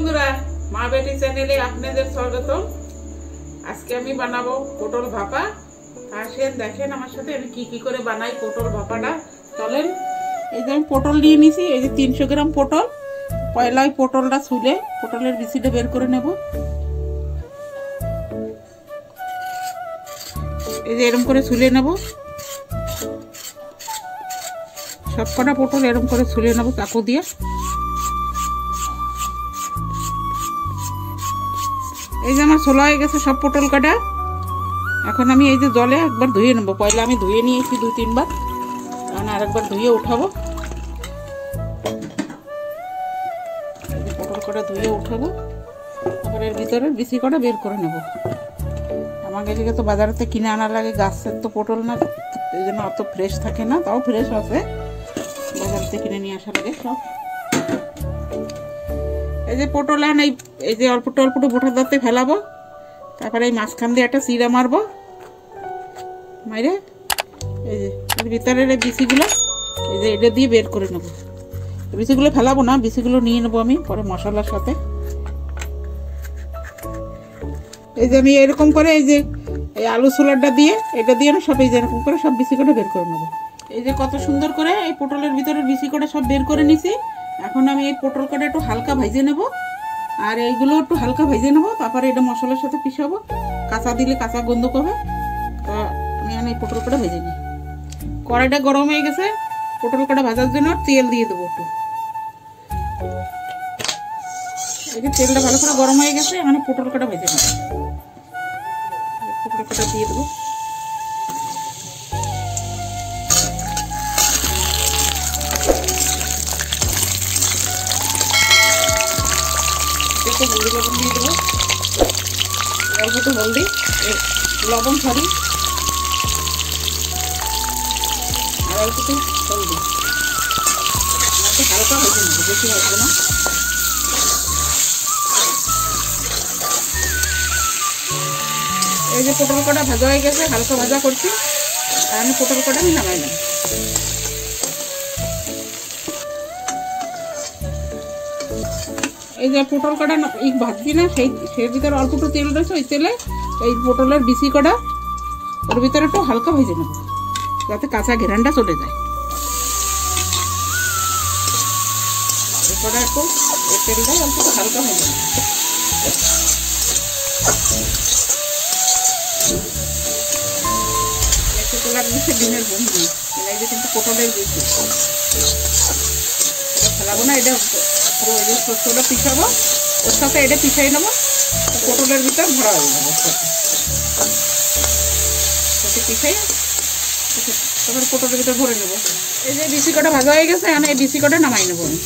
বন্ধুরা, মা বেটি চ্যানেলে আপনাদের স্বাগতম। আজকে আমি বানাবো পটল ভাপা। আসেন দেখেন আমার সাথে আমি কি কি করে বানাই পটল ভাপাটা। চলেন। এই যে আমি পটল নিয়ে নিয়েছি, এই যে 300 গ্রাম পটল। পয়লা ওই পটলটা ছুলে পটলের বিচিটা বের করে নেব। এই যে এরকম করে ছুলে নেব, সবকটা পটল এরকম করে ছুলে নেব চাকু দিয়ে। এই যে আমার ছোলা হয়ে গেছে সব পটল কাটা। এখন আমি এই যে জলে একবার ধুয়ে নেবো। পয়লা আমি ধুয়ে নিয়েছি 2-3 বার, এখন আরেকবার ধুয়ে উঠাবো। পটল কটা ধুয়ে উঠাবো, তারপর এর ভিতরে বিচি কটা বের করে নেব। আমাকে এদিকে তো বাজারেতে কিনে আনা লাগে, গাছের তো পটল না, এই জন্য অত ফ্রেশ থাকে না। তাও ফ্রেশ আছে, বাজারেতে কিনে নিয়ে আসা লাগে সব। এই যে পটল এই যে অল্প অল্পটা বোটা দাঁতে ফেলাবো, তারপরে এই মাঝখান দিয়ে একটা চিড়া মারবো, মাইরে এই যে ভিতরের এই বিচিগুলো এই যে এটা দিয়ে বের করে নেবো। বিচিগুলো ফেলাবো না, বিচিগুলো নিয়ে নেবো আমি পরে মশলার সাথে। এই যে আমি এরকম করে এই যে এই আলু ছোলাটা দিয়ে এটা দিয়ে না সব এই যে এরকম করে সব বিচি কটা বের করে নেবো। এই যে কত সুন্দর করে এই পটলের ভিতরে বিচি কটা সব বের করে নিছি। এখন আমি এই পটল কটা একটু হালকা ভেজে নেব, আর এইগুলো একটু হালকা ভেজে নেবো। তারপরে এটা মশলার সাথে পিষাবো, কাঁচা দিলে কাঁচা গন্ধ করবে। তা আমি এই পটল কটা ভেজে নিই। কড়াইটা গরম হয়ে গেছে, পটল কটা ভাজার জন্য তেল দিয়ে দেবো একটু। এই যে তেলটা ভালো করে গরম হয়ে গেছে, মানে পটল কটা ভেজে নেব। পটল কটা দিয়ে দেবো। একটু হলদি লবণ দিয়ে দেবো, অল্প একটু হলদি লবণ সরি আর অল্প একটু হলদি। একটু হালকা ভেজে নেবো, বেশি ভাজবো না। এই যে পটল কটা ভাজা হয়ে গেছে, হালকা ভাজা করছি, আর আমি পটল কটা আমি নামাই নেব। এই যে পটল কটা ভাজছি না, সেই ভিতরে অল্প একটু তেল রয়েছে, ওই তেলে এই পটলের বিচি কটা ওর ভিতরে একটু হালকা ভেজে নেব, যাতে কাঁচা ঘেরানটা চলে যায়। এই কটা একটু এই তেলটা অল্প একটু হালকা ভেজে নেব। একটু তোলার দিচ্ছে ডিমের বন্ধু, এই যে কিন্তু পটলের বিচি ফেলাবো না, এটা পুরো এই যে শস্যটা পিছাবো, ওর সাথে এটা পিছাই নেবো, পটলের ভিতর ভরা হয়ে যাবে। পিছাই তারপরে পটলের ভিতর ভরে নেবো। এই যে বিচি কটা ভাজা হয়ে গেছে, এখন এই বিচি কটা নামাই নেবো আমি।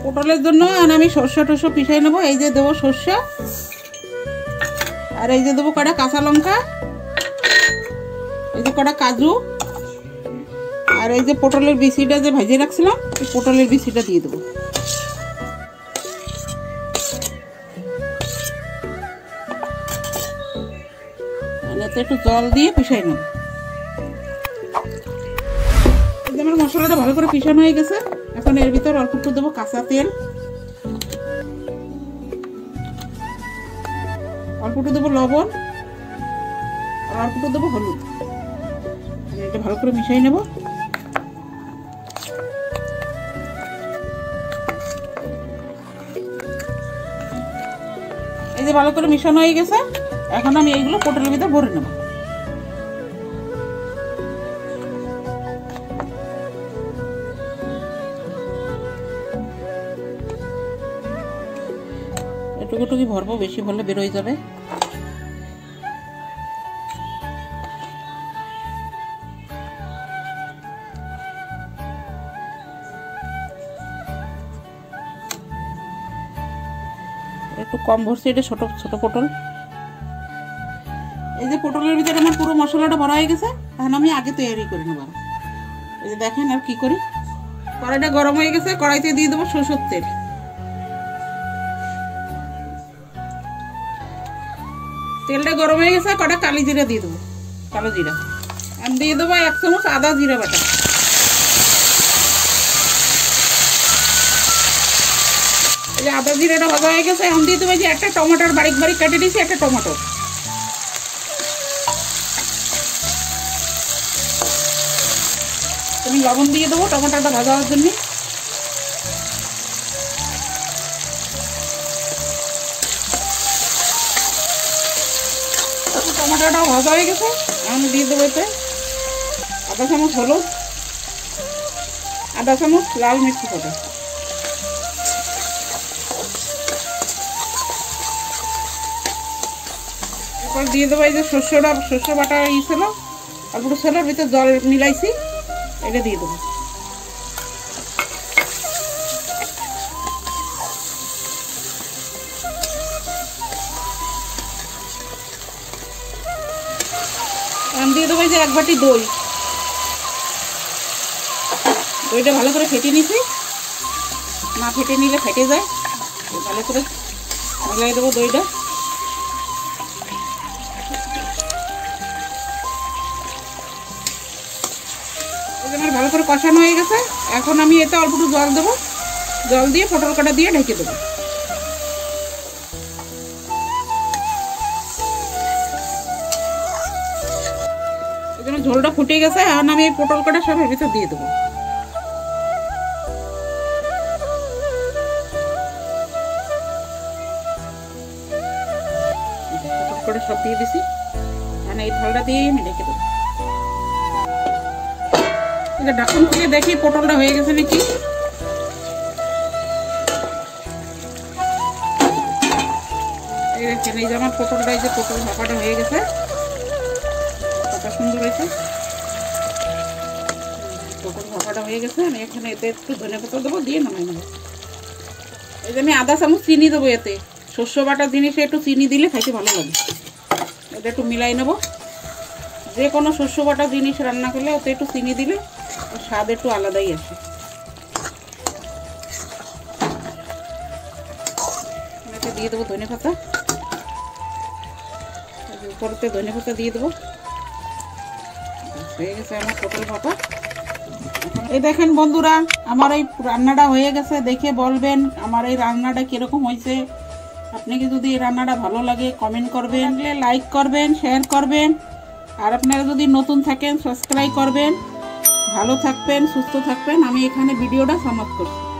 পটলের জন্য আমি সর্ষে টর্ষে পিছাই নেবো। এই যে দেবো সর্ষে, আর এই যে দেবো কটা কাঁচা লঙ্কা, এই যে কটা কাজু, আর এই যে পটলের বিচিটা যে ভেজে রাখছিলাম, এই পটলের বিচিটা দিয়ে দেবো। এতে একটু জল দিয়ে পিষাই নেব। এই যে আমার মশলাটা ভালো করে পিষানো হয়ে গেছে, এখন এর ভিতর অল্প একটু দেবো কাঁচা তেল, অল্প একটু দেবো লবণ, আর অল্প একটু দেবো হলুদ। এটা ভালো করে মিশাই নেব। এই যে ভালো করে মিশানো হয়ে গেছে, এখন আমি এইগুলো পটলের ভিতরে ভরে নেব। এটুকুটুকি ভরবো, বেশি ভরলে বের হয়ে যাবে। একটু কম ভরছি, এটা ছোট ছোট পটল। এই যে পটলের ভিতরে আমার পুরো মশলাটা ভরা হয়ে গেছে, এখন আমি আগে তৈরি করে নেব। এই যে দেখেন আর কি করি। কড়াইটা গরম হয়ে গেছে, কড়াইতে দিয়ে দেবো সরষের তেল। তেলটা গরম হয়ে গেছে, কটা কালি জিরা দিয়ে দেবো, কালো জিরা। আমি দিয়ে দেবো 1 চামচ আদা জিরা বাটা। এই যে আদা জিরাটা ভাজা হয়ে গেছে, এখন দিয়ে দেবো যে একটা টমেটোর বারিক বারিক কেটে দিয়েছি, একটা টমেটো। আমি লবণ দিয়ে দেবো টমেটোটা ভাজা হওয়ার জন্য। টমেটোটাও ভাজা হয়ে গেছে, এখন দিয়ে দেবো এতে আধা চামচ হলুদ, আধা চামচ লাল মির্চি পাউডার, এরপর দিয়ে দেবো এই যে শস্য বাটা ছিল অল্প ছিল, ভিতরে জল মিলাইছি, এটা দিয়ে দেবো। আমি দিয়ে দেবো যে 1 বাটি দই, দইটা ভালো করে ফেটে নিছি, না ফেটে নিলে ফেটে যায়, ভালো করে মিলাই দেবো দইটা। আমার ভালো করে কষানো হয়ে গেছে, এখন আমি এতে অল্প একটু জল দেবো, জল দিয়ে পটল কাটা দিয়ে ঢেকে দেবো। এখানে ঝোলটা ফুটে গেছে, এখন আমি এই পটল কাটা সব এর ভিতর দিয়ে দেবো। পটল কাটা সব দিয়ে দিছি, মানে এই থালটা দিয়ে আমি ঢেকে দেবো। ঢাকুন খুলে দেখি পটলটা হয়ে গেছে নাকি। এই দেখেন, এই যে আমার পটলটা, এই যে পটল ভাপাটা হয়ে গেছে, কত সুন্দর হয়েছে। পটল ভাপাটা হয়ে গেছে, আমি এখানে এতে একটু ধনে পাতা দেবো, দিয়ে নামাই নেবো। এই যে আমি আধা চামচ চিনি দেবো এতে, শস্য বাটা জিনিসে একটু চিনি দিলে খাইতে ভালো লাগে। এটা একটু মিলাই নেবো, যে কোনো শস্য বাটা জিনিস রান্না করলে ওতে একটু চিনি দিলে স্বাদ একটু আলাদাই আসে। এতে দিয়ে দেবো ধনে পাতা, উপরতে ধনে পাতা দিয়ে দেবো। হয়ে গেছে আমার পটল ভাপা। এই দেখেন বন্ধুরা, আমার এই রান্নাটা হয়ে গেছে, দেখে বলবেন আমার এই রান্নাটা কিরকম হয়েছে। আপনাকে যদি এই রান্নাটা ভালো লাগে কমেন্ট করবেন, লাইক করবেন, শেয়ার করবেন, আর আপনারা যদি নতুন থাকেন সাবস্ক্রাইব করবেন। ভালো থাকবেন, সুস্থ থাকবেন। আমি এখানে ভিডিওটা সমাপ্ত করছি।